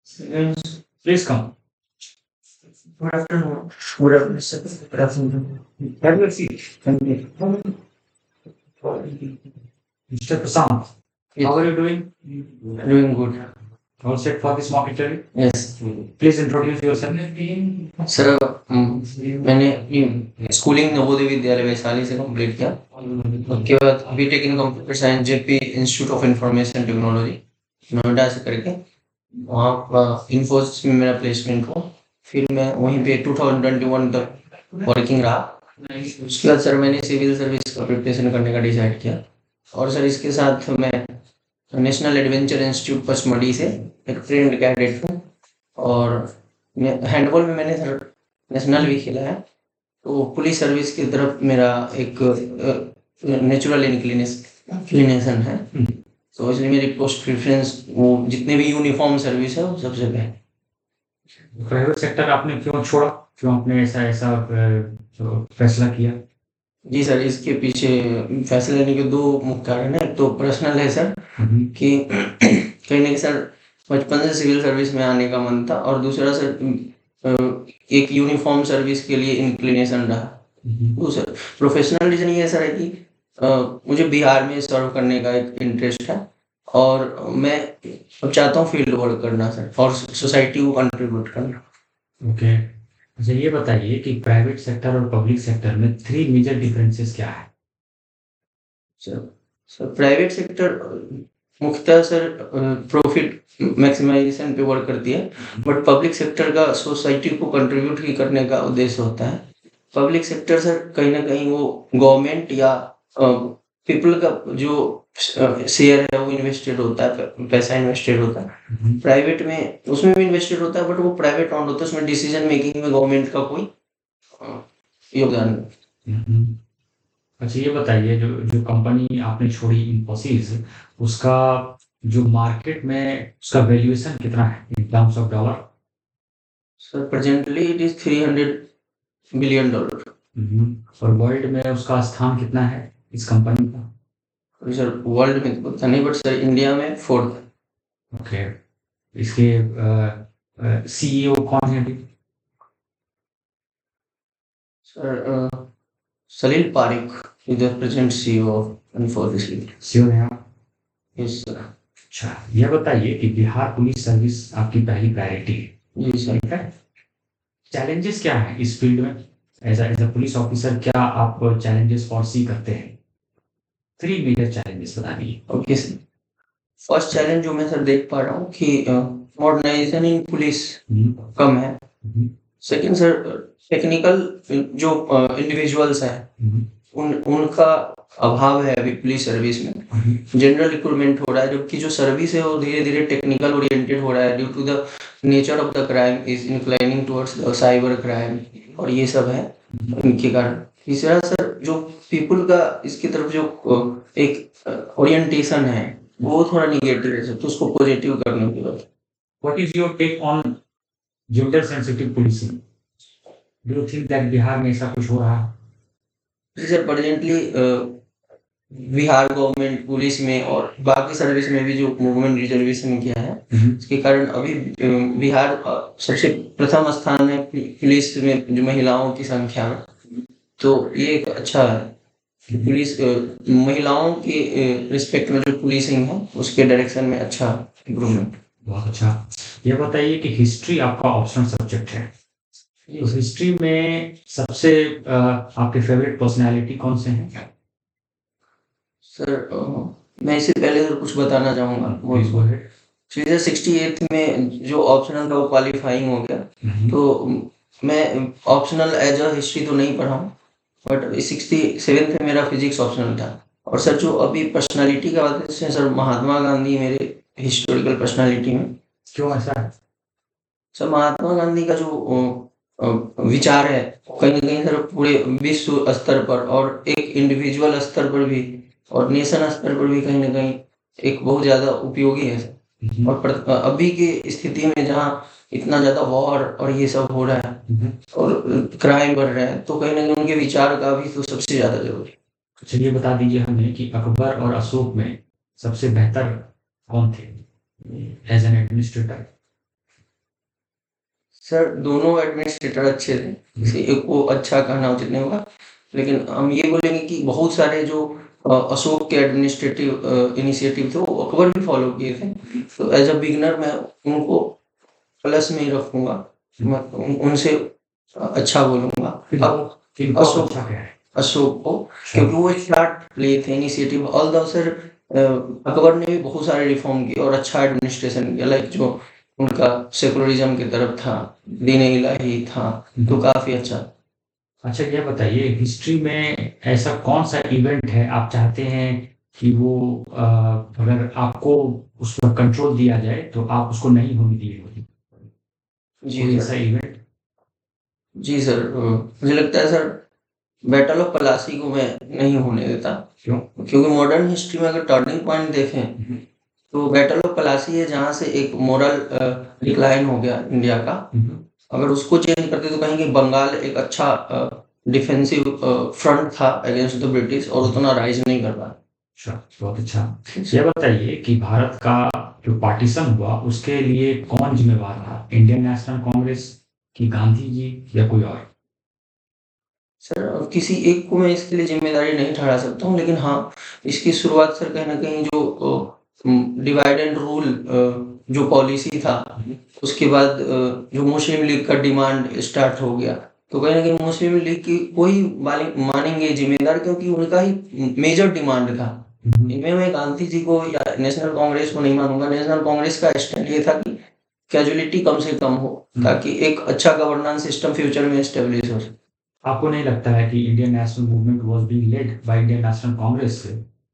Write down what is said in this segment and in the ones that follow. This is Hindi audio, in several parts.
Yes, please come. Good afternoon. Good afternoon, sir. Good afternoon. Have a seat. Thank you. Mr. Prasant, Yes, how are you doing? doing good. All set for this mock interview? Yes. Please introduce yourself. Sir मैंने स्कूलिंग नवोदय विद्यालय वैशाली से कंप्लीट किया। उसके बाद BTech in computer science Jaypee institute of information technology Noida से करके वहाँ इन्फोसिस में मेरा प्लेसमेंट हुआ। फिर मैं वहीं पे 2021 तक वर्किंग रहा। उसके बाद सर मैंने सिविल सर्विस का प्रिपरेशन करने का डिसाइड किया और सर इसके साथ मैं नेशनल एडवेंचर इंस्टीट्यूट पचमढ़ी से एक ट्रेंड कैडेट हूँ और हैंडबॉल में मैंने सर नेशनल भी खेला है। तो पुलिस सर्विस की तरफ मेरा एक नेचुरल इंक्लिनेशन है। तो इसलिए मेरी पोस्ट प्रेफरेंस वो जितने भी यूनिफॉर्म सर्विस है वो सबसे पहले। प्राइवेट सेक्टर आपने क्यों छोड़ा? क्यों आपने ऐसा ऐसा फैसला किया? जी सर, इसके पीछे फैसला लेने के दो मुख्य कारण है। एक तो पर्सनल है सर कि कहीं ना कहीं सर बचपन से सिविल सर्विस में आने का मन था और दूसरा सर एक यूनिफॉर्म सर्विस के लिए इंक्लिनेशन रहा। दूसरा प्रोफेशनल रीजन ये सर है कि मुझे बिहार में सर्व करने का एक इंटरेस्ट है और मैं अब चाहता हूँ फील्ड वर्क करना सर और सोसाइटी को कंट्रीब्यूट करना। ओके, अच्छा ये बताइए कि प्राइवेट सेक्टर और पब्लिक सेक्टर में 3 मेजर डिफरेंसेस क्या है? सर प्राइवेट सेक्टर मुख्यतः सर प्रॉफिट मैक्सिमाइजेशन पे वर्क करती है, बट पब्लिक सेक्टर का सोसाइटी को कंट्रीब्यूट ही करने का उद्देश्य होता है। पब्लिक सेक्टर सर कहीं ना कहीं वो गवर्नमेंट या पीपल का जो शेयर है वो इन्वेस्टेड होता है, पैसा इन्वेस्टेड होता है। प्राइवेट में उसमें भी इन्वेस्टेड होता है बट वो प्राइवेट ऑन्ड होता है, उसमें डिसीजन मेकिंग में गवर्नमेंट का कोई योगदान नहीं। अच्छा ये बताइए, जो जो कंपनी आपने छोड़ी इन्फोसिस, उसका जो मार्केट में उसका वैल्यूएशन कितना है in terms of dollar? Sir presently it is $300 billion. और वर्ल्ड में उसका स्थान कितना है इस कंपनी का? अभी सर वर्ल्ड में तो पता नहीं बट सर इंडिया में फोर्थ। ओके, इसके सीईओ कौन है अभी? Sir Salil Parekh is the present CEO of Infosys. CEO है आप? Yes sir. अच्छा ये बताइए कि बिहार पुलिस सर्विस आपकी पहली प्रायोरिटी है, जी सर। ठीक है? चैलेंजेस क्या है इस फील्ड में? एज अ पुलिस ऑफिसर क्या आप चैलेंजेस फॉरसी करते हैं? 3 मेजर चैलेंजेस बता दीजिए। ओके सर, फर्स्ट चैलेंज जो मैं सर देख पा रहा हूँ कि मॉडर्नाइजेशन इन पुलिस कम है। सेकंड सर टेक्निकल जो इंडिविजुअल्स हैं उनका अभाव है अभी पुलिस सर्विस में। जनरल रिक्रूटमेंट हो रहा है जबकि जो सर्विस है वो धीरे धीरे टेक्निकल ओरिएंटेड हो रहा है due to the nature of the crime is inclining towards the cyber crime और ये सब है इनके कारण। तीसरा सर जो पीपल का इसकी तरफ जो एक ओरिएंटेशन है वो थोड़ा निगेटिव है सर, तो उसको पॉजिटिव करने की बात। What is your take on gender sensitive policing? Do you think that Bihar में ऐसा कुछ हो रहा है? जी sir, presently Bihar government police में और बाकी सर्विस में भी जो मूवमेंट रिजर्वेशन किया है इसके कारण अभी बिहार सबसे प्रथम स्थान है पुलिस में जो महिलाओं की संख्या में। तो ये एक अच्छा है कि पुलिस महिलाओं के रिस्पेक्ट में जो पुलिसिंग है उसके डायरेक्शन में अच्छा इम्प्रूवमेंट। बहुत अच्छा। ये बताइए कि हिस्ट्री आपका ऑप्शनल सब्जेक्ट है, तो हिस्ट्री में सबसे आपके फेवरेट पर्सनालिटी कौन से हैं? सर मैं इससे पहले सर कुछ बताना चाहूँगा। Please go ahead. सीजन 68 में जो ऑप्शनल था वो क्वालिफाइंग हो गया, तो मैं ऑप्शनल एज अ हिस्ट्री तो नहीं पढ़ा हूँ बट 67 में मेरा फिजिक्स ऑप्शनल था। और सर जो अभी पर्सनालिटी का बात है सर महात्मा गांधी मेरे हिस्टोरिकल पर्सनालिटी में। क्यों ऐसा है? सर महात्मा गांधी का जो विचार है कहीं ना कहीं सर पूरे विश्व स्तर पर और एक इंडिविजुअल स्तर पर भी और नेशन स्तर पर भी कहीं ना कहीं एक बहुत ज़्यादा उपयोगी है सर। और अभी की स्थिति में जहाँ इतना ज़्यादा वॉर और ये सब हो रहा है और क्राइम बढ़ रहा है तो कहीं ना कहीं उनके विचार का भी तो सबसे ज़्यादा जरूरी है। चलिए बता दीजिए हमें कि अकबर और अशोक में सबसे बेहतर कौन थे एज एन एडमिनिस्ट्रेटर? सर दोनों एडमिनिस्ट्रेटर अच्छे थे, किसी एक को अच्छा कहना उचित नहीं होगा, लेकिन हम ये बोलेंगे कि बहुत सारे जो अशोक के एडमिनिस्ट्रेटिव इनिशिएटिव थे वो अकबर भी फॉलो किए थे। तो एज अ बिगनर मैं उनको प्लस में ही रखूंगा, मैं उनसे अच्छा बोलूंगा। अब इनको अशोक अच्छा क्या है? अशोक को, क्योंकि वो स्टार्ट लिए थे इनिशिएटिव। ऑल्दो सर अकबर ने भी बहुत सारे रिफॉर्म किए और अच्छा एडमिनिस्ट्रेशन किया, लाइक जो उनका सेकुलरिज्म की तरफ था, दीन इलाही था, तो काफी अच्छा। अच्छा ये बताइए, हिस्ट्री में ऐसा कौन सा इवेंट है आप चाहते हैं कि वो अगर आपको उस पर कंट्रोल दिया जाए तो आप उसको नहीं होने दिए? जी कोई सर। ऐसा इवेंट? जी सर, मुझे लगता है सर बैटल ऑफ पलासी को मैं नहीं होने देता। क्यों? क्योंकि मॉडर्न हिस्ट्री में अगर टर्निंग पॉइंट देखें तो बैटल ऑफ पलासी है, जहाँ से एक मोरल डिक्लाइन हो गया इंडिया का। अगर उसको चेंज करते तो कहेंगे बंगाल एक अच्छा डिफेंसिव फ्रंट था अगेंस्ट द ब्रिटिश और उतना राइज नहीं कर पाया। अच्छा, बहुत अच्छा। ये बताइए कि भारत का जो पार्टीशन हुआ उसके लिए कौन जिम्मेवार था? इंडियन नेशनल कांग्रेस की गांधी जी या कोई और? सर किसी एक को मैं इसके लिए जिम्मेदारी नहीं ठहरा सकता हूँ, लेकिन हाँ इसकी शुरुआत सर कहीं ना कहीं जो डिवाइड एंड रूल जो पॉलिसी था, उसके बाद जो मुस्लिम लीग का डिमांड स्टार्ट हो गया, तो कहीं ना कहीं मुस्लिम लीग की कोई मानेंगे जिम्मेदार, क्योंकि उनका ही मेजर डिमांड था। इनमें मैं गांधी जी को या नेशनल कांग्रेस को नहीं मानूंगा। नेशनल कांग्रेस का स्टैंड ये था कि कैजुअलिटी कम से कम हो, ताकि एक अच्छा गवर्नेंस सिस्टम फ्यूचर में एस्टेब्लिश हो सके। आपको नहीं लगता है कि Indian national movement was being led by Indian national Congress,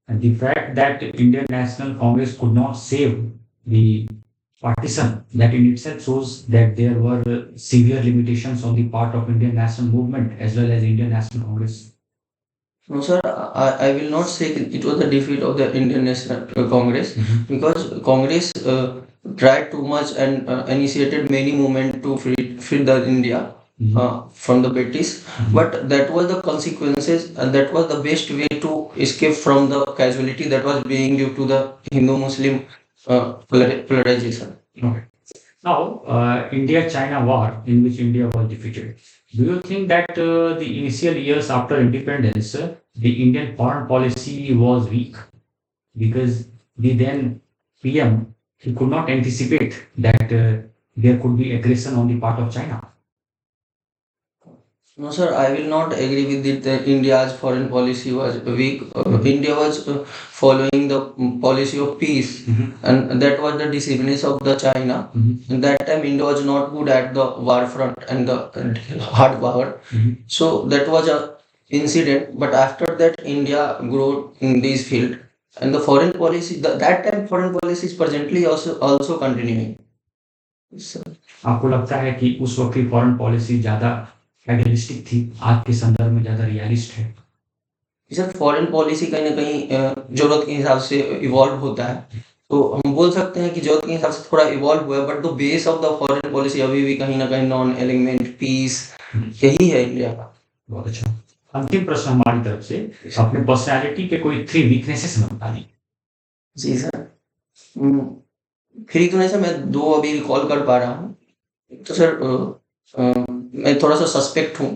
and the fact that Indian national Congress could not save the partition, that in itself shows that there were severe limitations on the part of Indian national movement as well as Indian National Congress? No, sir, I will not say it was the defeat of the Indian National Congress, because Congress tried too much and initiated many movements to free the India from the British. But that was the consequences, and that was the best way to escape from the casualty that was being due to the Hindu-Muslim polarization. Okay. Now, India-China war, in which India was defeated, do you think that the initial years after independence, the Indian foreign policy was weak? Because the then PM, he could not anticipate that there could be aggression on the part of China. No, sir, I will not agree with it that India's foreign policy was weak. India was following the policy of peace, and that was the discipline of the China. And that time, India was not good at the war front and the hard power. So that was a incident. But after that, India grew in this field, and the foreign policy, that time foreign policy is presently also continuing. So, आपको लगता है कि उस वक्त की फॉरेन पॉलिसी ज्यादा एडमिनिस्टिक थी, आज के संदर्भ में ज्यादा रियलिस्ट है? सर फॉरेन पॉलिसी कहीं ना कहीं जरूरत के हिसाब से इवॉल्व होता है, तो हम बोल सकते हैं कि जरूरत के हिसाब से थोड़ा इवॉल्व हुआ है, but the base of the foreign policy अभी भी कहीं ना कहीं नॉन एलिगमेंट पीस यही है इंडिया का। बहुत अच्छा। अंतिम प्रश्न हमारी तरफ से, अपने पर्सनालिटी के कोई 3 वीकनेसेस हमें बता दीजिए। जी सर, फ्री तो नहीं सर, मैं दो अभी रिकॉल कर पा रहा हूँ। तो सर मैं थोड़ा सा सस्पेक्ट हूँ,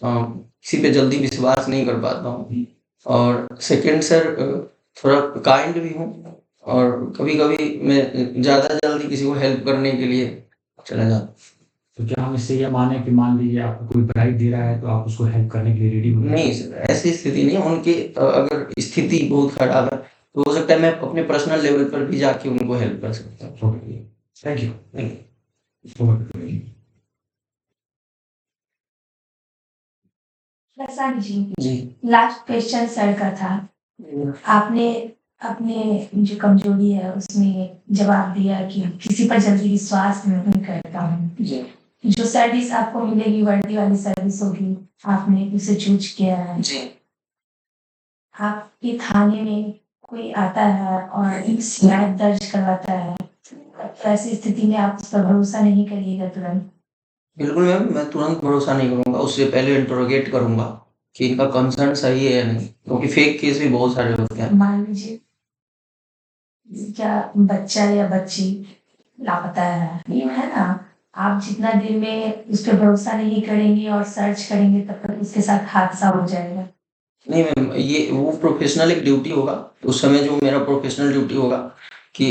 किसी पे जल्दी विश्वास नहीं कर पाता हूँ। और सेकंड सर थोड़ा काइंड भी हूँ, और कभी कभी मैं ज़्यादा जल्दी किसी को हेल्प करने के लिए चला जाता हूँ। तो क्या हम इससे ये माने कि मान लीजिए आपको कोई ब्राइट दे रहा है तो आप उसको हेल्प करने के लिए रेडी हो? नहीं सर, ऐसी स्थिति नहीं है। उनकी अगर स्थिति बहुत खराब है तो हो सकता है मैं अपने पर्सनल लेवल पर भी जाके उनको हेल्प कर सकता हूँ। Thank you. Thank you. Prashant ji, जी लास्ट क्वेश्चन सर का था। आपने अपने जो कमजोरी है उसमें जवाब दिया कि किसी पर जल्दी विश्वास नहीं करता हूँ। जी जो सर्विस आपको मिलेगी वर्दी वाली सर्विस होगी, आपने उसे चूज किया है। जी आपके थाने में कोई आता है और शिकायत दर्ज करवाता है, तो ऐसी स्थिति में आप उस पर भरोसा नहीं करिएगा तुरंत? बिल्कुल मैम, मैं तुरंत भरोसा नहीं करूंगा। उससे पहले इंटरोगेट करूंगा कि इनका कंसर्न सही है या नहीं, क्योंकि फेक केस भी बहुत सारे होते हैं। मान लीजिए क्या बच्चा या बच्ची लापता है ना, आप जितना देर में उस पर भरोसा नहीं करेंगे और सर्च करेंगे तब तक उसके साथ हादसा हो जाएगा। नहीं मैम, ये वो प्रोफेशनल एक ड्यूटी होगा। उस समय जो मेरा प्रोफेशनल ड्यूटी होगा कि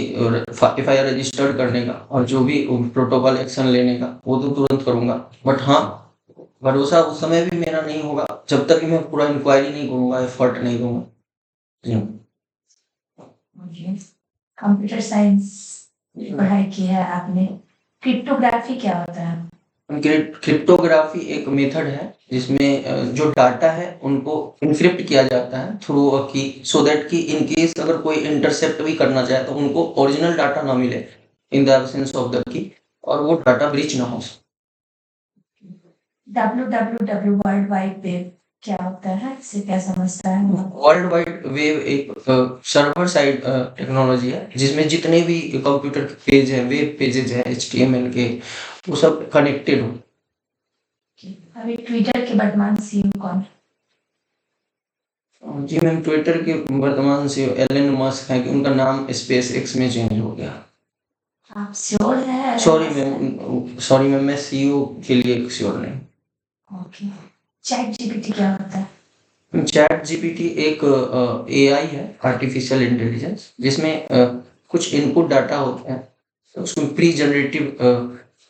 एफआईआर रजिस्टर्ड करने का और जो भी प्रोटोकॉल एक्शन लेने का वो तो तुरंत करूंगा। बट हाँ, भरोसा उस समय भी मेरा नहीं होगा जब तक कि मैं पूरा इंक्वायरी नहीं करूंगा, एफर्ट नहीं दूंगा। जी कंप्यूटर साइंस पढ़ाई की है आपने। क्रिप्टोग्राफी क्या होता है? क्रिप्टोग्राफी एक मेथड है जिसमें जो डाटा है उनको इनक्रिप्ट किया जाता है थ्रू अ की, सो दैट कि इन केस अगर कोई इंटरसेप्ट भी करना चाहे तो उनको ओरिजिनल डाटा ना मिले in the absence of the key, और वो डाटा ब्रीच ना हो। www वर्ल्ड वाइड वेब क्या होता है, इसे क्या समझता है? वर्ल्ड वाइड वेब एक सर्वर साइड टेक्नोलॉजी है जिसमें जितने भी कंप्यूटर के पेज हैं, वेब पेजेज हैं HTML के, वो सब कनेक्टेड हो। अभी ट्विटर के वर्तमान सीईओ कौन है? जी मैम, ट्विटर के वर्तमान से एलन मस्क है कि उनका नाम स्पेस एक्स में चेंज हो गया। आप श्योर है? सॉरी मैम, मैं CEO के लिए श्योर नहीं। ओके। चैट जीपीटी क्या होता है? चैट जीपीटी एक AI है, आर्टिफिशियल इंटेलिजेंस, जिसमें कुछ इनपुट डाटा होते हैं, तो उसमें प्री जनरेटिव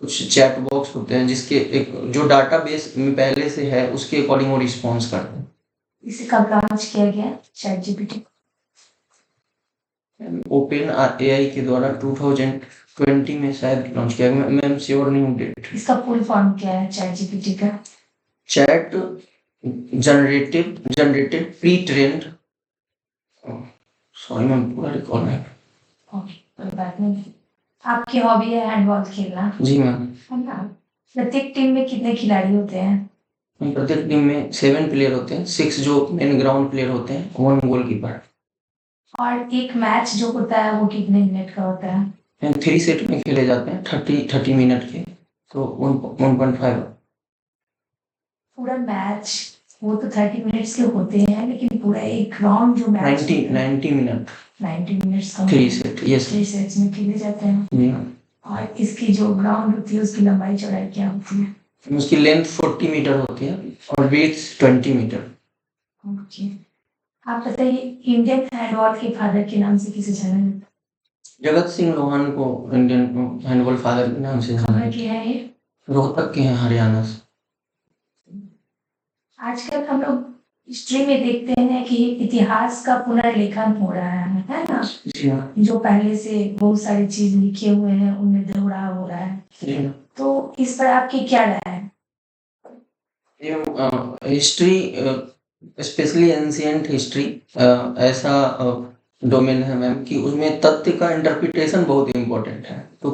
कुछ चैट बॉक्स होते हैं जिसके एक जो डाटा बेस में पहले से है उसके अकॉर्डिंग वो रिस्पॉन्स करते हैं। इसे कब लॉन्च किया गया चैट जीपीटी? ओपन AI के द्वारा 2020 में शायद लॉन्च किया गया, मैं श्योर नहीं हूँ डेट। इसका फुल फॉर्म क्या है चैट जीपीटी का? Chat generated pre trend, sorry ma'am पूरा रिकॉल है। ओके, कोई बात नहीं। आपकी हॉबी है हैंडबॉल खेलना, जी मैम। है ना? प्रत्येक टीम में कितने खिलाड़ी होते हैं? प्रत्येक टीम में 7 प्लेयर होते हैं, 6 जो मेन ग्राउंड प्लेयर होते हैं, 1 गोलकीपर। और एक मैच जो होता है वो कितने मिनट का होता है? 3 सेट में खेले जाते हैं, 30 मिनट के, तो 1.5। पूरा मैच वो तो 30 मिनट्स के होते हैं, लेकिन पूरा एक राउंड जो मैच 90 मिनट 90 मिनट्स का 3 सेट, यस। 3 सेट्स में खेले जाते हैं। जी। और इसकी जो ग्राउंड होती है उसकी लंबाई चौड़ाई क्या होती है? उसकी लेंथ 40 मीटर होती है और विड्थ 20 मीटर। ओके। आप बताइए, इंडियन हैंडबॉल के फादर के नाम से किसे जाना जाता है? जगत सिंह लोहान को इंडियन हैंडबॉल फादर के नाम से जाना कहाँ जाता के हैं ये? है। रोहतक के हैं, हरियाणा से। आजकल हम लोग हिस्ट्री में देखते हैं कि इतिहास का पुनर्लेखन हो रहा है ना? जी हाँ। जो पहले से बहुत सारी चीज लिखे हुए हैं उनमें दोहराव हो रहा है, जी हाँ। तो इस पर आपकी क्या राय है? हिस्ट्री, स्पेशली एंशिएंट हिस्ट्री, ऐसा डोमेन है मैम कि उसमें तथ्य का इंटरप्रिटेशन बहुत इम्पोर्टेंट है। तो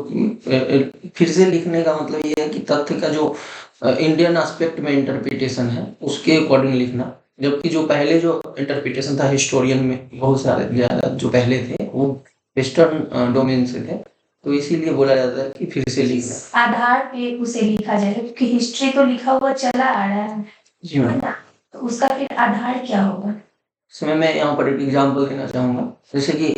फिर से लिखने का मतलब ये है कि तथ्य का जो इंडियन एस्पेक्ट में इंटरप्रिटेशन है उसके अकॉर्डिंग लिखना, जबकि जो पहले जो इंटरप्रिटेशन था हिस्टोरियन में बहुत सारे ज़्यादा जो पहले थे वो वेस्टर्न डोमेन से थे, तो इसीलिए बोला जाता है कि फिर से लिखना। आधार पे उसे लिखा जाएगा, क्योंकि हिस्ट्री तो लिखा हुआ चला आ रहा है जी मैम। ना? तो उसका फिर आधार क्या होगा? इसमें मैं यहाँ पर एक एग्जांपल देना चाहूँगा, जैसे कि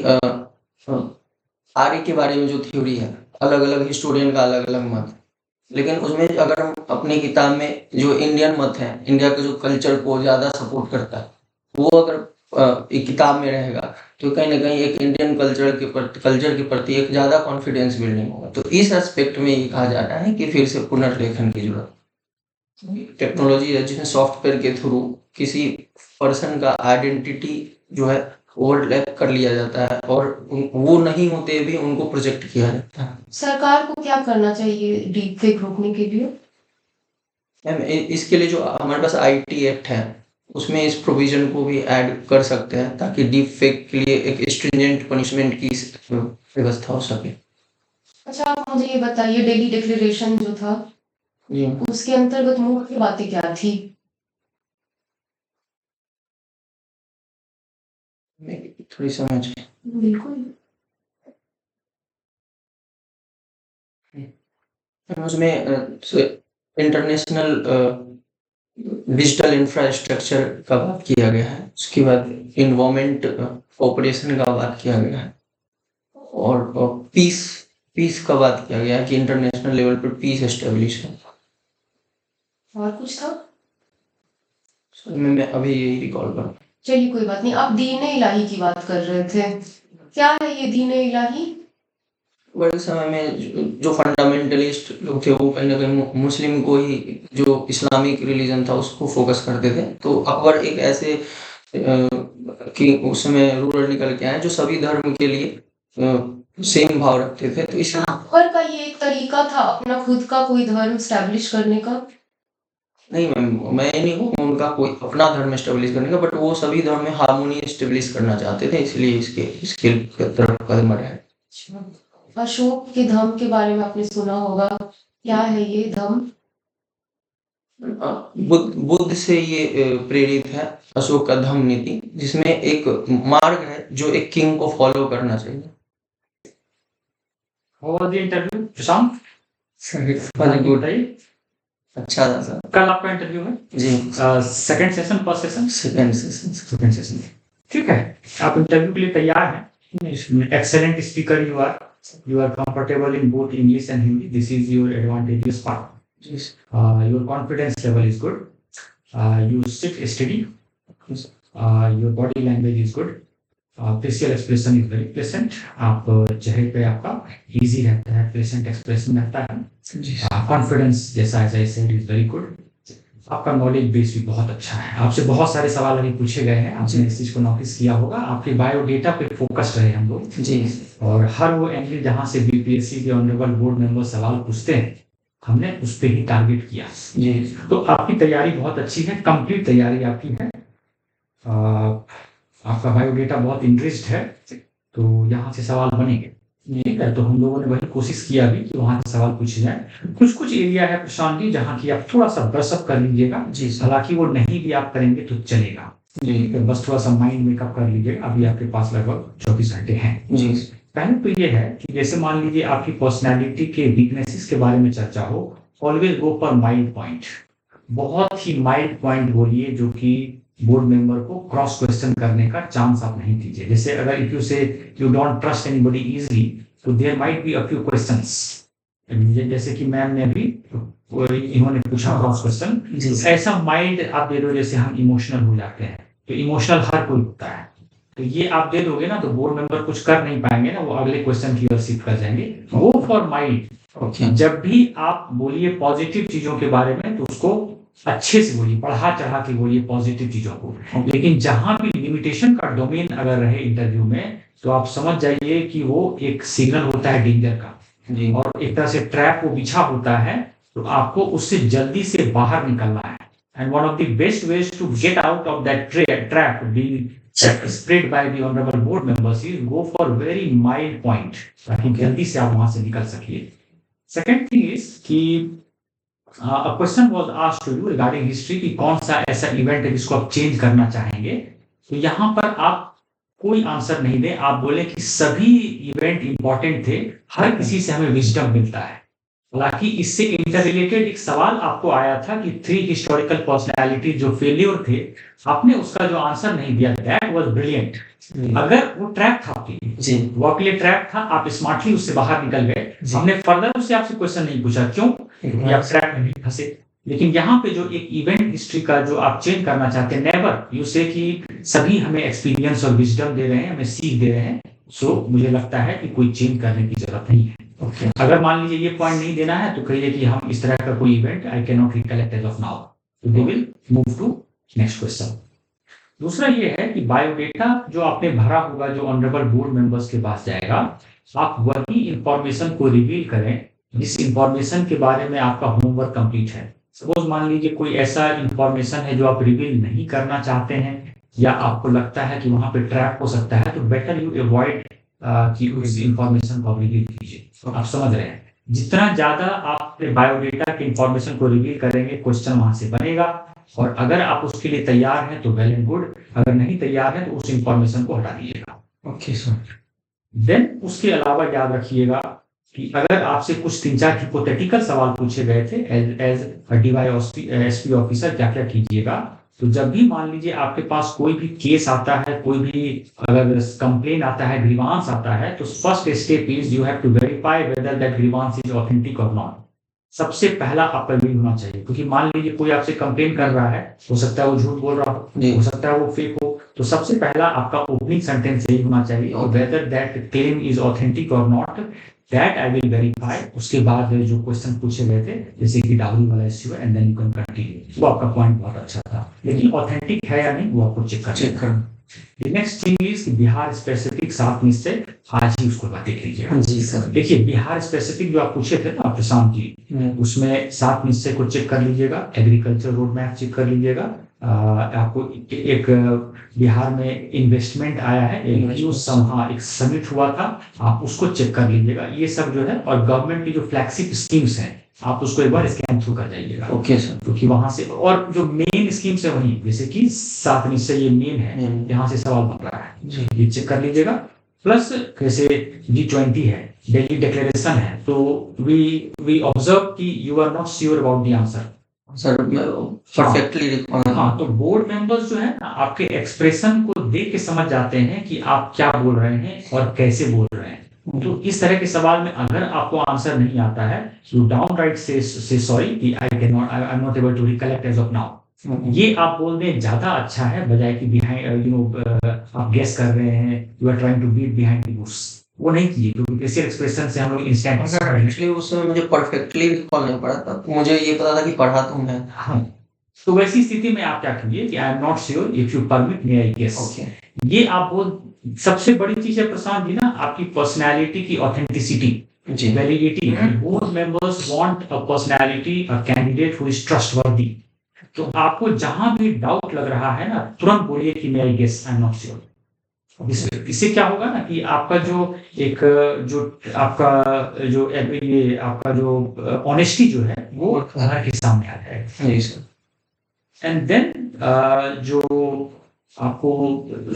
आर्य के बारे में जो थ्योरी है, अलग अलग हिस्टोरियन का अलग अलग मत है, लेकिन उसमें अगर हम अपनी किताब में जो इंडियन मत है, इंडिया के जो कल्चर को ज़्यादा सपोर्ट करता है, वो अगर एक किताब में रहेगा तो कहीं ना कहीं एक इंडियन कल्चर के प्रति एक ज़्यादा कॉन्फिडेंस बिल्डिंग होगा। तो इस एस्पेक्ट में ये कहा जाता है कि फिर से पुनर्लेखन की जरूरत। टेक्नोलॉजी है जिसमें सॉफ्टवेयर के थ्रू किसी पर्सन का आइडेंटिटी जो है ओवरलैप कर लिया जाता है और वो नहीं होते भी उनको प्रोजेक्ट किया जाता है। सरकार को क्या करना चाहिए डीप फेक रोकने के लिए? मैम, इसके लिए जो हमारे पास IT एक्ट है उसमें इस प्रोविजन को भी ऐड कर सकते हैं ताकि डीप फेक के लिए एक स्ट्रिंजेंट पनिशमेंट की व्यवस्था हो सके। अच्छा, आप मुझे ये बताइए, डेली डिक्लेरेशन जो था जी उसके अंतर्गत मुख्य बातें क्या थी? थोड़ी समझ। बिल्कुल। उसमें इंटरनेशनल डिजिटल इंफ्रास्ट्रक्चर का बात किया गया है, उसके बाद इन्वायरमेंट ऑपरेशन का बात किया गया है, और पीस पीस का बात किया गया है कि इंटरनेशनल लेवल पर पीस एस्टेब्लिश है। और कुछ था? सर मैं अभी यही रिकॉल कर रहा हूँ। चलिए कोई बात नहीं, आप दीन इलाही की बात कर रहे थे, क्या है ये दीन इलाही? बड़े समय में जो फंडामेंटलिस्ट लोग थे वो कहीं ना कहीं मुस्लिम को ही, जो इस्लामिक रिलीजन था उसको फोकस करते थे। तो अकबर एक ऐसे कि उस समय रूलर निकल के आए जो सभी धर्म के लिए सेम भाव रखते थे। तो इसलिए अकबर का ये एक तरीका था अपना खुद का कोई धर्म स्टैब्लिश करने का? नहीं मैम, मैं ये नहीं कहूँगा उनका कोई अपना धर्म एस्टेब्लिश करने का, बट वो सभी धर्म में हार्मोनी एस्टेब्लिश करना चाहते थे, इसलिए इसके तरफ कदम बढ़ाए। अशोक के धम्म के बारे में आपने सुना होगा, क्या है ये धम्म? बुद्ध से ये प्रेरित है अशोक का धम्म नीति, जिसमें एक मार्ग है जो एक किंग को फॉलो करना चाहिए। How was the interview, Prashant? Good, बताइए, अच्छा था सर कल आपका इंटरव्यू है? जी। Second session, first session? Second session. Second session, ठीक है। आप इंटरव्यू के लिए तैयार हैं? Excellent speaker you are comfortable in both English and Hindi. This is your advantageous part. जी Your confidence level is good. You sit steady. Your body language is good. Facial expression is very pleasant. आप चेहरे पे आपका easy रहता है, pleasant expression रहता है. जी Confidence जैसा as I said is very good. आपका नॉलेज बेस भी बहुत अच्छा है। आपसे बहुत सारे सवाल अभी पूछे गए हैं, आपने इस चीज को नोटिस किया होगा। आपके बायोडेटा पे फोकस्ड रहे हम लोग जी। और हर वो एंगल जहां से बीपीएससी के ऑनरेबल बोर्ड मेंबर सवाल पूछते हैं हमने उस पे ही टारगेट किया जी। तो आपकी तैयारी बहुत अच्छी है, कंप्लीट तैयारी आपकी है। आपका बायोडेटा बहुत इंटरेस्ट है तो यहाँ से सवाल बनेंगे, ठीक है। तो हम लोगों ने वही कोशिश किया भी कि वहां से सवाल पूछे जाए। कुछ एरिया है प्रशांत जी जहाँ की आप थोड़ा सा ब्रशअप कर लीजिएगा जी, हालांकि वो नहीं भी आप करेंगे तो चलेगा जी, बस थोड़ा सा माइंड मेकअप कर लीजिएगा। अभी आपके पास लगभग 24 घंटे हैं जी। पहले तो ये है कि जैसे मान लीजिए आपकी पर्सनैलिटी के वीकनेसेस के बारे में चर्चा हो, always go for mild point. बहुत ही माइल्ड पॉइंट बोलिए जो कि बोर्ड मेंबर को क्रॉस क्वेश्चन करने का चांस आप नहीं दीजिए। जैसे अगर if you say you don't trust anybody easily तो there might be a few questions, जैसे कि मैम ने अभी इन्होंने पूछा क्रॉस क्वेश्चन, ऐसा माइंड आप दे दो जैसे हम इमोशनल हो जाते हैं। तो इमोशनल हर कोई होता है, तो ये आप दे दोगे ना तो बोर्ड मेंबर कुछ कर नहीं पाएंगे ना, वो अगले क्वेश्चन की ओर शिफ्ट कर जाएंगे। Go for mind. जब भी आप बोलिए पॉजिटिव चीजों के बारे में तो उसको अच्छे से बोलिए, बढ़ा चढ़ा के बोलिए पॉजिटिव चीजों को। लेकिन जहां भी लिमिटेशन का डोमेन अगर रहे इंटरव्यू में तो आप समझ जाइए कि वो एक सिग्नल होता है डेंजर का जी, और एक तरह से ट्रैप वो बिछा होता है, तो आपको उससे जल्दी से बाहर निकलना है। And one of the best ways to get out of that trap being spread by the honorable board members is go for very mild point ताकि जल्दी से आप वहां से निकल सकिए। सेकंड थिंग इज कि a question was asked to you regarding history कि कौन सा ऐसा इवेंट है जिसको आप चेंज करना चाहेंगे। तो यहाँ पर आप कोई आंसर नहीं दे, आप बोले कि सभी इवेंट इंपॉर्टेंट थे, हर किसी से हमें विजडम मिलता है। हालांकि इससे इंटर रिलेटेड एक सवाल आपको आया था कि 3 हिस्टोरिकल पर्सनालिटी जो फेलियर थे, आपने उसका जो आंसर नहीं दिया, दैट वाज ब्रिलियंट। अगर वो ट्रैप था आपके जी, वो आपके लिए ट्रैप था, आप स्मार्टली उससे बाहर निकल गए। हमने फर्दर उससे आपसे क्वेश्चन नहीं पूछा क्यों, आप ट्रैप में फंसे। लेकिन यहाँ पे जो एक इवेंट हिस्ट्री का जो आप चेंज करना चाहते हैं, नेवर यू से कि सभी हमें एक्सपीरियंस और विजडम दे रहे हैं, हमें सीख दे रहे हैं, सो मुझे लगता है कि कोई चेंज करने की जरूरत नहीं है। Okay. अगर मान लीजिए ये पॉइंट नहीं देना है तो कहिए कि हम इस तरह का कोई event I can not recollect as of now, तो they will move to next question. दूसरा ये है कि बायोडेटा जो आपने भरा होगा जो ऑनरेबल बोर्ड मेंबर्स के पास जाएगा, आप वही इंफॉर्मेशन को रिवील करें जिस इंफॉर्मेशन के बारे में आपका होमवर्क कंप्लीट है। सपोज मान लीजिए कोई ऐसा इंफॉर्मेशन है जो आप रिवील नहीं करना चाहते हैं या आपको लगता है कि वहां पे ट्रैप हो सकता है, तो बेटर यू अवॉइड कि उस इंफॉर्मेशन को रिवील कीजिए। आप समझ रहे हैं, जितना ज्यादा आप अपने बायोडेटा के इंफॉर्मेशन को रिवील करेंगे क्वेश्चन वहां से बनेगा, और अगर आप उसके लिए तैयार हैं तो वेल एंड गुड, अगर नहीं तैयार है तो उस इंफॉर्मेशन को हटा दीजिएगा। Okay sir. देन उसके अलावा याद रखिएगा कि अगर आपसे कुछ 3-4 हिपोथेटिकल सवाल पूछे गए थे एज डीवाईएसपी ऑफिसर क्या क्या कीजिएगा, तो जब भी मान लीजिए आपके पास कोई भी केस आता है, कोई भी अगर कंप्लेन आता है, ग्रीवांस आता है, तो first step is you have to verify whether that grievance is authentic और नॉट। सबसे पहला आपका यही होना चाहिए, क्योंकि मान लीजिए कोई आपसे कंप्लेन कर रहा है, हो सकता है वो झूठ बोल रहा जी। हो सकता है वो फेक हो, तो सबसे पहला आपका ओपनिंग सेंटेंस यही होना चाहिए, और whether that claim is authentic और not, that I will verify. उसके बाद जो क्वेश्चन पूछे गए थे, जैसे कि डाउरी वाला इश्यू है, and then you can continue. वो आपका पॉइंट बहुत अच्छा था, लेकिन ऑथेंटिक है या नहीं वो आपको चेक चेक करना है। कर next thing is Bihar specific 7 निश्चय, आज ही उसको देख लीजिएगा। जी सर। देखिए बिहार स्पेसिफिक जो आप पूछे थे ना प्रशांत जी, उसमें 7 निश्चय को चेक कर लीजिएगा, एग्रीकल्चर रोड मैप चेक कर लीजिएगा। आपको एक बिहार में इन्वेस्टमेंट आया है, एक समिट हुआ था, आप उसको चेक कर लीजिएगा। ये सब जो है, और गवर्नमेंट की जो फ्लैगशिप स्कीम्स हैं, आप उसको एक बार स्कैन थ्रू कर जाइएगा। Okay sir. क्योंकि वहां से, और जो मेन स्कीम्स है वही, जैसे कि 7 निश्चय ये मेन है, यहाँ से सवाल बन रहा है, ये चेक कर लीजिएगा। प्लस जैसे G20 है, दिल्ली डिक्लेरेशन है, तो वी ऑब्जर्व कि you are not sure about the answer sir. Perfectly. हाँ, तो बोर्ड मेंबर्स जो है ना, आपके एक्सप्रेशन को देख के समझ जाते हैं कि आप क्या बोल रहे हैं और कैसे बोल रहे हैं। तो इस तरह के सवाल में अगर आपको आंसर नहीं आता है, यू डाउन राइट से सॉरी कि I am not able to recollect as of now. ये आप बोल दें ज्यादा अच्छा है, बजाय कि बिहाइंड आप गेस कर रहे हैं, you are trying to beat behind the bush. वो नहीं कीजिए, क्योंकि फेशियल एक्सप्रेशन से हम लोग इंस्टेंट। एक्चुअली उस समय मुझे परफेक्टली रिकॉल नहीं पड़ा था, मुझे ये पता था कि पढ़ा तो मैं। हाँ, तो वैसी स्थिति में आप क्या कीजिए कि I am not sure, if you permit may I guess. Okay. ये आप बोल। सबसे बड़ी चीज है प्रशांत जी ना, आपकी पर्सनैलिटी की ऑथेंटिसिटी, जी। Validity. Board members want a personality, a candidate who is trustworthy. तो आपको जहां भी डाउट लग रहा है ना, तुरंत बोलिए कि may I guess, I am not sure. इससे क्या होगा ना कि आपका जो ऑनेस्टी जो है वो घर के सामने आ जाएगा। जी सर। एंड देन जो आपको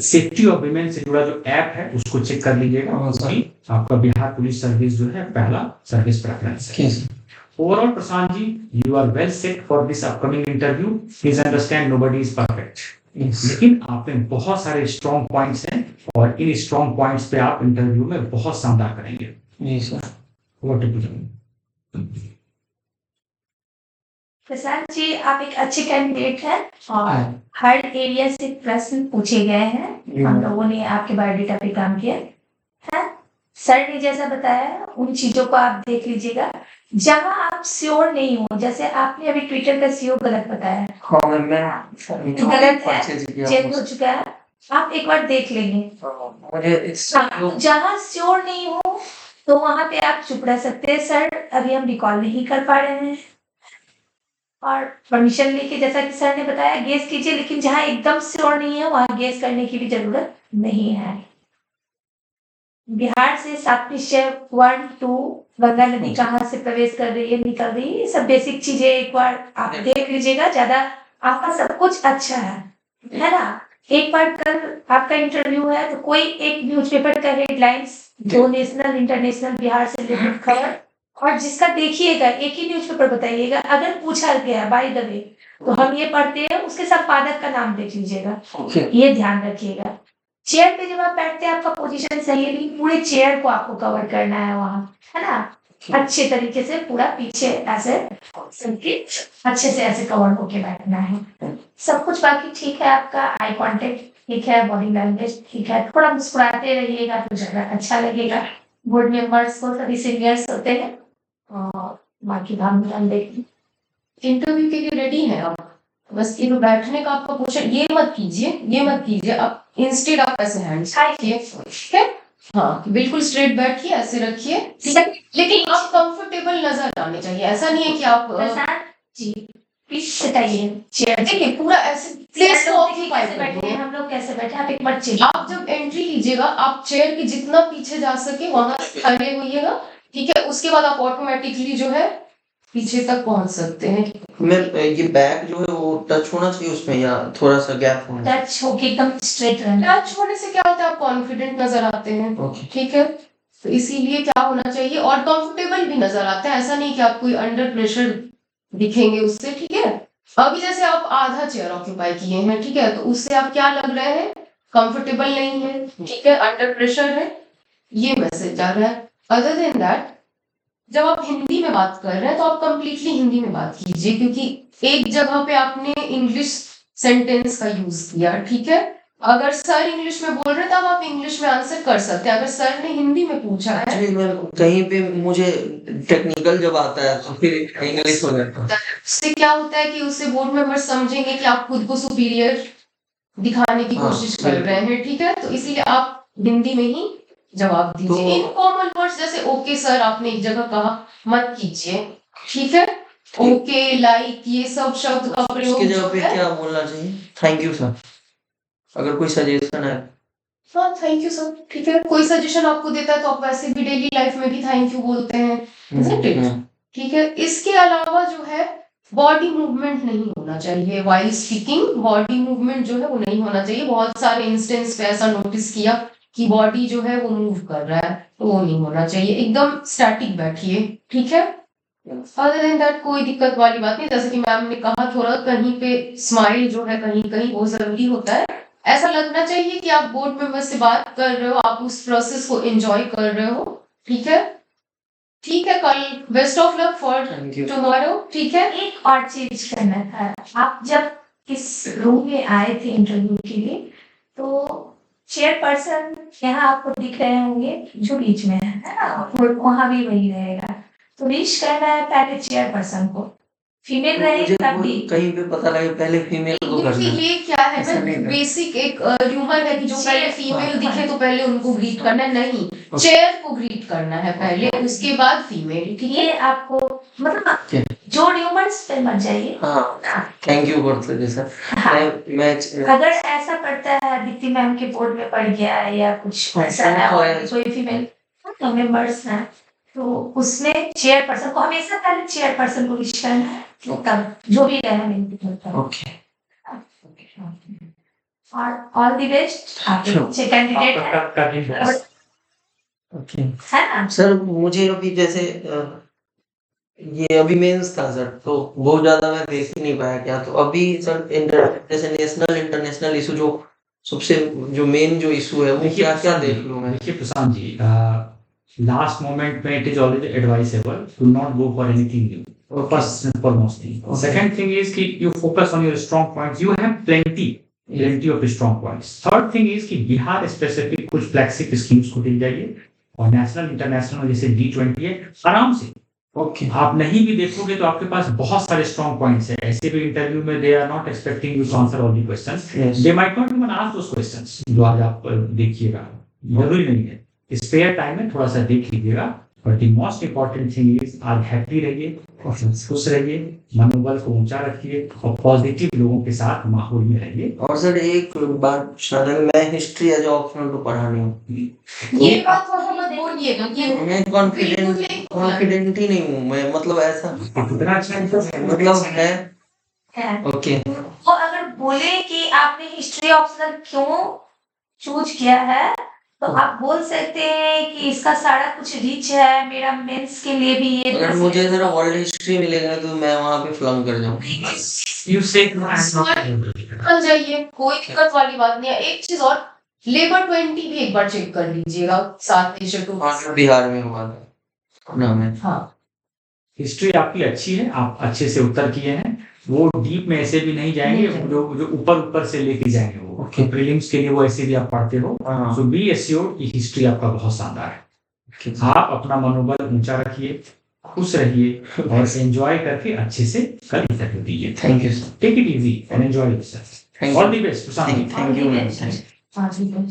सेफ्टी ऑफ विमेन से जुड़ा जो ऐप है उसको चेक कर लीजिएगा, क्योंकि आपका बिहार पुलिस सर्विस जो है पहला सर्विस प्रेफरेंस है। Overall Prashant ji, you are well set for this upcoming interview. Please understand nobody is perfect, लेकिन आप में बहुत सारे स्ट्रॉन्ग पॉइंट्स हैं, और इन स्ट्रॉन्ग पॉइंट्स पे आप इंटरव्यू में बहुत शानदार करेंगे। जी sir. What do you? Prashant ji, आप एक अच्छे कैंडिडेट हैं, और हर एरिया से प्रश्न पूछे गए हैं। हम लोगों ने आपके बायोडेटा पे काम किया है। सर ने जैसा बताया, उन चीजों को आप देख लीजिएगा। जहां आप श्योर नहीं हो, जैसे आपने अभी ट्विटर का सीओ गलत बताया, गलत है, चेंज हो चुका है, आप एक बार देख लेंगे। जहां श्योर नहीं हो तो वहां पे आप चुप रह सकते हैं, सर अभी हम रिकॉल नहीं कर पा रहे हैं, और परमिशन लेके, जैसा कि सर ने बताया, गेस कीजिए। लेकिन जहां एकदम श्योर नहीं है वहां गेस करने की भी जरूरत नहीं है। बिहार से 7 निश्चय 1, 2, गंगा नदी कहाँ से प्रवेश कर रही है, निकल रही है, ये सब बेसिक चीजें एक बार आप देख लीजिएगा। ज्यादा आपका सब कुछ अच्छा है ना। एक बार कल आपका इंटरव्यू है, तो कोई एक न्यूज़पेपर का हेडलाइंस, जो नेशनल इंटरनेशनल बिहार से रिलेटेड खबर, और जिसका देखिएगा एक ही न्यूज़पेपर बताइएगा। अगर पूछा गया बाय द वे, तो हम ये पढ़ते हैं, उसके संपादक का नाम देख लीजिएगा, ये ध्यान रखिएगा। चेयर पे जब आप बैठते हैं, आपका पोजीशन सही है, लेकिन पूरे चेयर को आपको कवर करना है वहां, है ना, अच्छे तरीके से पूरा पीछे ऐसे अच्छे से ऐसे कवर होके बैठना है। सब कुछ बाकी ठीक है, आपका आई कांटेक्ट ठीक है, बॉडी लैंग्वेज ठीक है, थोड़ा मुस्कुराते रहिएगा तो ज्यादा अच्छा लगेगा। बोर्ड मेंबर्स को सभी सीनियर्स होते हैं, और बाकी हम देखिए इंटरव्यू के लिए रेडी हैं आप। बस ये जो बैठने का आपका क्वेश्चन, ये मत कीजिए आप। इंस्टेड आप ऐसे हैंड्स रखिए, ठीक है। हाँ, बिल्कुल स्ट्रेट बैठिए, ऐसे रखिए, ठीक है। लेकिन आप कंफर्टेबल नजर आने चाहिए, ऐसा नहीं है कि आप जी प्लीज सटाइए चेयर। देखिए पूरा ऐसे प्लेस को ऑक्यूपाई कैसे बैठे करिए। हैं, हम लोग कैसे बैठे हैं, आप एक बार चेक। आप जब एंट्री लीजिएगा, आप चेयर के जितना पीछे जा सके वहां खड़े होइएगा, ठीक है। उसके बाद आप ऑटोमेटिकली जो है पीछे तक पहुंच सकते हैं। मैं ये बैग जो है वो टच होना चाहिए उसमें, या थोड़ा सा गैप होना? टच होके एकदम स्ट्रेट रहना। टच होने से क्या होता है, आप कॉन्फिडेंट नजर आते हैं, ठीक है। तो इसीलिए क्या होना चाहिए, और कंफर्टेबल भी नजर आता है। ऐसा नहीं कि आप कोई अंडर प्रेशर दिखेंगे उससे, ठीक है। अभी जैसे आप आधा चेयर ऑक्यूपाई किए हैं, ठीक है, तो उससे आप क्या लग रहे हैं, कंफर्टेबल नहीं है, ठीक है, अंडर प्रेशर है, ये मैसेज जा रहा है। अदर देन दैट, जब आप हिंदी में बात कर रहे हैं तो आप कंप्लीटली हिंदी में बात कीजिए, क्योंकि एक जगह पे आपने इंग्लिश सेंटेंस का यूज किया, ठीक है। अगर सर इंग्लिश में बोल रहे हैं तब आप इंग्लिश में आंसर कर सकते हैं, अगर सर ने हिंदी में पूछा है एक्चुअली मैं कहीं पे मुझे टेक्निकल जब आता है तो फिर इंग्लिश हो जाता है। उससे क्या होता है कि उससे बोर्ड मेंबर समझेंगे कि आप खुद को सुपीरियर दिखाने की हाँ, कोशिश कर रहे हैं, ठीक है, तो इसीलिए आप हिंदी में ही जवाब दीजिए। तो- इनफॉर्मल वर्ड्स जैसे ओके सर आपने एक जगह कहा, मत कीजिए, ठीक है। ओके, लाइक, ये सब शब्द का प्रयोग उसके जगह जो पे है, क्या बोलना चाहिए? थैंक यू सर, अगर कोई सजेशन है। हाँ थैंक यू सर, ठीक है। कोई सजेशन आपको देता है तो आप वैसे भी डेली लाइफ में भी थैंक यू बोलते हैं, isn't it? ठीक है। इसके अलावा जो है बॉडी मूवमेंट नहीं होना चाहिए वाइल स्पीकिंग, बॉडी मूवमेंट जो है वो नहीं होना चाहिए। बहुत सारे इंस्टेंस पे ऐसा नोटिस किया कि बॉडी जो है वो मूव कर रहा है, तो वो नहीं होना चाहिए, एकदम स्टैटिक बैठिए, ठीक है। अदर देन दैट कोई दिक्कत वाली बात नहीं। जैसे कि मैम ने कहा, थोड़ा कहीं पे स्माइल जो है कहीं कहीं वो जरूरी होता है। ऐसा लगना चाहिए कि आप बोर्ड मेंबर से बात कर रहे हो, आप उस प्रोसेस को एंजॉय कर रहे हो, ठीक है। ठीक है, कल best of luck for thank you. Tomorrow, ठीक है। एक और चीज करना था, आप जब इस रूम में आए थे इंटरव्यू के लिए, तो चेयरपर्सन यहाँ आपको दिख रहे होंगे जो बीच में है ना, और वहाँ भी वही रहेगा। तो विश करना है पहले चेयरपर्सन को, फीमेल रहे मुझे तब भी। कहीं पे पता लगे पहले फीमेल को करना क्योंकि है। ये क्या है ऐसा ना, नहीं करना। बेसिक एक र्यूमर है कि जो पहले फीमेल हाँ। दिखे तो पहले उनको ग्रीट करना है, नहीं, चेयर को ग्रीट करना है पहले, उसके बाद फीमेल, ठीक है। ये आपको मतलब जो र्यूमर्स पे मत जाइए। हाँ, थैंक यू फॉर सजेशन। हाँ। मैं अगर ऐसा पड़ता है दीप्ति मैम के बोर्ड में पड़ गया है या कुछ ऐसा है और कोई फीमेल मेंबर्स हैं, तो उसमें चेयरपर्सन को हमेशा पहले चेयरपर्सन को विश करना है, तब जो भी रहे विनती करता है। ओके। और ऑल द बेस्ट, आपके अच्छे कैंडिडेट है ओके ना। सर, मुझे अभी जैसे ये अभी मेंस था सर, तो बहुत ज्यादा मैं देख ही नहीं पाया क्या। तो अभी सर जैसे नेशनल इंटरनेशनल इशू जो सबसे जो मेन जो इशू है वो क्या क्या देख लूं मैं? देखिए प्रशांत जी, लास्ट मोमेंट में it is always advisable to not go for anything new, first and foremost thing. Second thing is कि you focus on your strong points. You have plenty of strong points. Third thing is कि बिहार स्पेसिफिक कुछ फ्लैगशिप स्कीम्स को दिल जाइए, और नेशनल इंटरनेशनल जैसे G20 है, आराम से। ओके। आप नहीं भी देखोगे तो आपके पास बहुत सारे स्ट्रॉन्ग पॉइंट्स है। ऐसे भी इंटरव्यू में they are not expecting you to answer all the questions, they might not even ask those questions जो आज आप देखिएगा, जरूरी नहीं है। स्पेयर टाइम में थोड़ा सा देख लीजिएगा, but the most important thing is आज हैप्पी रहिए, खुश रहिए, मनोबल को ऊंचा रखिए और पॉजिटिव लोगों के साथ माहौल में रहिए। और सर एक बात पूछना था, मैं हिस्ट्री एज ऑप्शनल तो पढ़ा नहीं हूँ। ये बात तो हम मत बोलिएगा कि मैं कॉन्फिडेंट ही नहीं हूँ मैं, मतलब ऐसा कितना अच्छा मतलब है। है। ओके। वो अगर बोले कि आपने हिस्ट्री ऑप्शनल क्यों चूज किया है, तो आप बोल सकते हैं कि इसका सारा कुछ रिच है, मेरा मेंस के लिए भी ये अगर मुझे जरा वर्ल्ड हिस्ट्री मिलेगा तो मैं वहाँ पे फ्लंक कर जाऊँ। यू से कल जाइए, कोई दिक्कत वाली बात नहीं है। एक चीज और, लेबर 20 भी एक बार चेक कर लीजिएगा, साथ में शेड्यूल। हाँ, जो बिहार में हुआ था ना में। हाँ, हिस्ट्री आपकी अच्छी है, आप अच्छे से उत्तर किए हैं, वो डीप में ऐसे भी नहीं जाएंगे, जो जो ऊपर ऊपर से लेके जाएंगे वो। Okay. प्रीलिम्स के लिए वो ऐसे भी आप पढ़ते हो, हाँ। सो बी एश्योर्ड कि हिस्ट्री आपका बहुत शानदार है। Okay. आप अपना मनोबल ऊंचा रखिए, खुश रहिए और एंजॉय करके अच्छे से कल इंटरव्यू दीजिए। Thank you sir. Take it easy and enjoy yourself. Thank all you. The best Prashant. Thank you ma'am. हाँ, ठीक है।